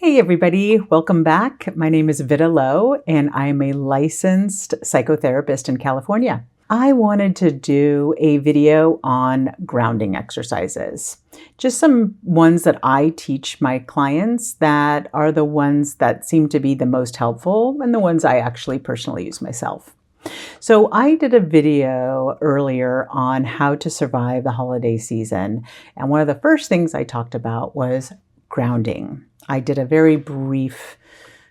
Hey everybody, welcome back. My name is Vida Lowe and I'm a licensed psychotherapist in California. I wanted to do a video on grounding exercises. Just some ones that I teach my clients that are the ones that seem to be the most helpful and the ones I actually personally use myself. So I did a video earlier on how to survive the holiday season. And one of the first things I talked about was grounding. I did a very brief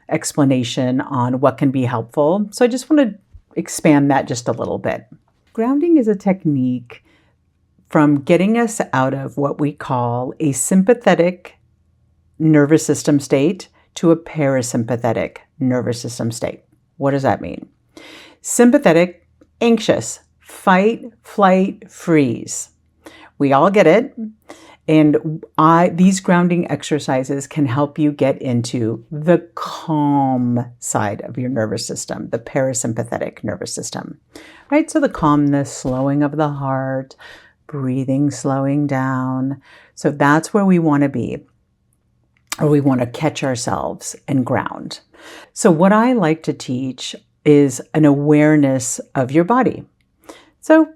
explanation on what can be helpful. So I just want to expand that just a little bit. Grounding is a technique from getting us out of what we call a sympathetic nervous system state to a parasympathetic nervous system state. What does that mean? Sympathetic, anxious, fight, flight, freeze. We all get it. And these grounding exercises can help you get into the calm side of your nervous system, the parasympathetic nervous system, right? So the calmness, slowing of the heart, breathing, slowing down. So that's where we want to be, or we want to catch ourselves and ground. So what I like to teach is an awareness of your body. So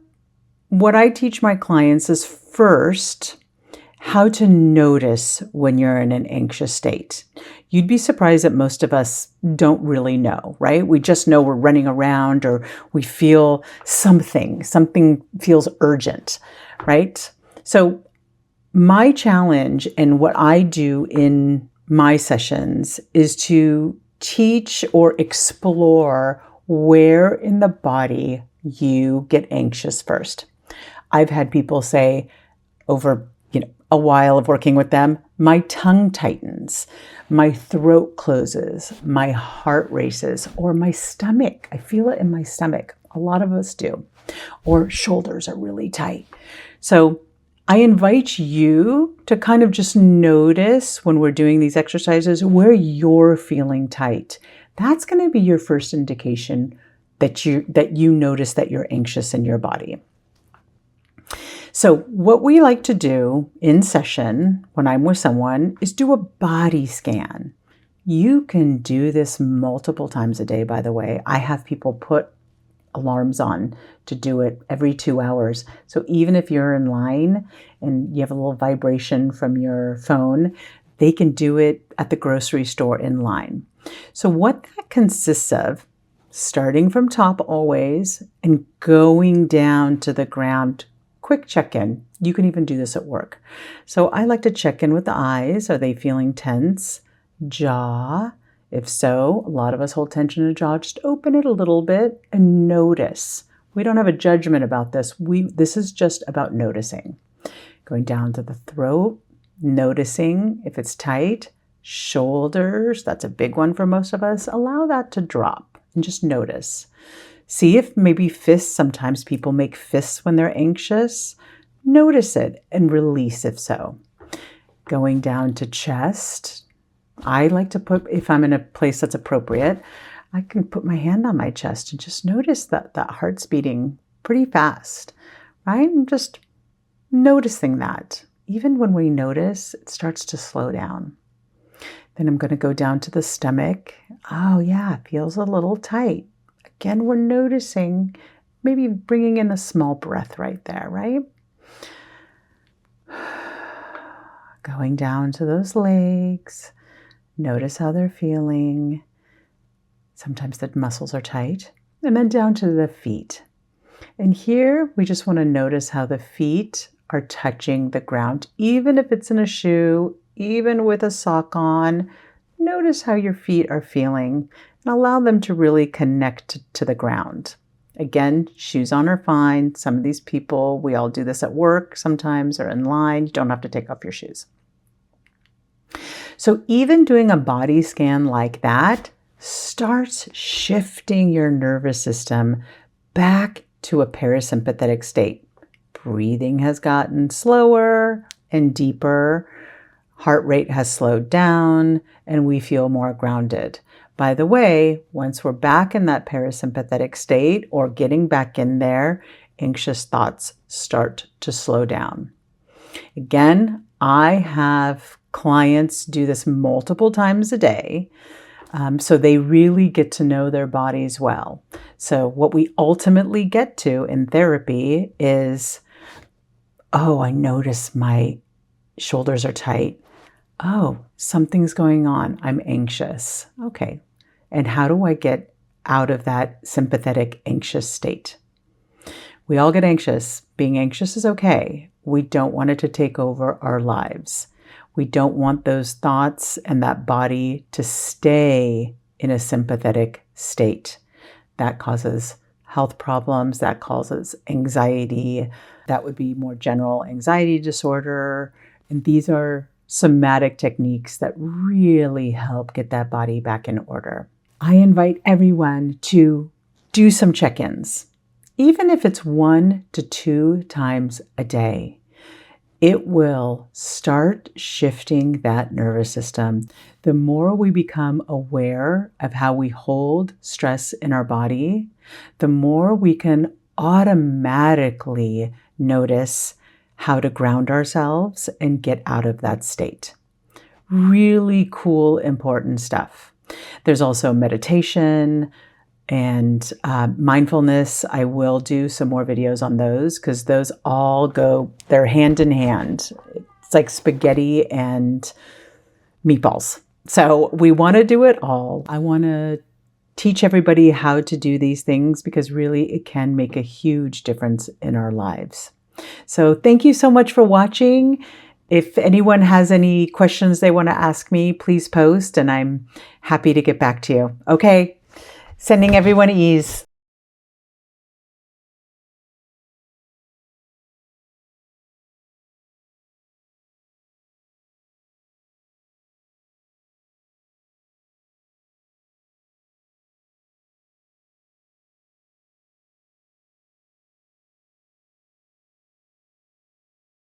what I teach my clients is first, how to notice when you're in an anxious state. You'd be surprised that most of us don't really know, right? We just know we're running around or we feel something feels urgent, right? So my challenge and what I do in my sessions is to teach or explore where in the body you get anxious first. I've had people say over a while of working with them, my tongue tightens, my throat closes, my heart races, or my stomach. I feel it in my stomach. A lot of us do. Or shoulders are really tight. So I invite you to kind of just notice when we're doing these exercises where you're feeling tight. That's going to be your first indication that you notice that you're anxious in your body. So what we like to do in session when I'm with someone is do a body scan. You can do this multiple times a day, by the way. I have people put alarms on to do it every 2 hours. So even if you're in line and you have a little vibration from your phone, they can do it at the grocery store in line. So what that consists of, starting from top always and going down to the ground, quick check-in. You can even do this at work. So I like to check in with the eyes. Are they feeling tense? Jaw. If so, a lot of us hold tension in the jaw. Just open it a little bit and notice. We don't have a judgment about this. This is just about noticing. Going down to the throat, noticing if it's tight. Shoulders, that's a big one for most of us. Allow that to drop and just notice. See if maybe fists, sometimes people make fists when they're anxious. Notice it and release if so. Going down to chest. I like to put, if I'm in a place that's appropriate, I can put my hand on my chest and just notice that heart's beating pretty fast, right? And just noticing that. Even when we notice, it starts to slow down. Then I'm going to go down to the stomach. Oh yeah, it feels a little tight. Again, we're noticing, maybe bringing in a small breath right there, right? Going down to those legs. Notice how they're feeling. Sometimes the muscles are tight. And then down to the feet. And here, we just want to notice how the feet are touching the ground, even if it's in a shoe, even with a sock on. Notice how your feet are feeling and allow them to really connect to the ground. Again, shoes on are fine. Some of these people, we all do this at work sometimes or in line. You don't have to take off your shoes. So even doing a body scan like that starts shifting your nervous system back to a parasympathetic state. Breathing has gotten slower and deeper. Heart rate has slowed down and we feel more grounded. By the way, once we're back in that parasympathetic state or getting back in there, anxious thoughts start to slow down. Again, I have clients do this multiple times a day. So they really get to know their bodies well. So what we ultimately get to in therapy is, oh, I notice my shoulders are tight. Oh, something's going on. I'm anxious. Okay. And how do I get out of that sympathetic anxious state? We all get anxious. Being anxious is okay. We don't want it to take over our lives. We don't want those thoughts and that body to stay in a sympathetic state. That causes health problems. That causes anxiety. That would be more general anxiety disorder. And these are somatic techniques that really help get that body back in order. I invite everyone to do some check-ins, even if it's 1 to 2 times a day. It will start shifting that nervous system. The more we become aware of how we hold stress in our body, the more we can automatically notice how to ground ourselves and get out of that state. Really cool, important stuff. There's also meditation and mindfulness. I will do some more videos on those because those all they're hand in hand. It's like spaghetti and meatballs. So we want to do it all. I want to teach everybody how to do these things because really it can make a huge difference in our lives. So thank you so much for watching. If anyone has any questions they want to ask me, please post and I'm happy to get back to you. Okay. Sending everyone ease.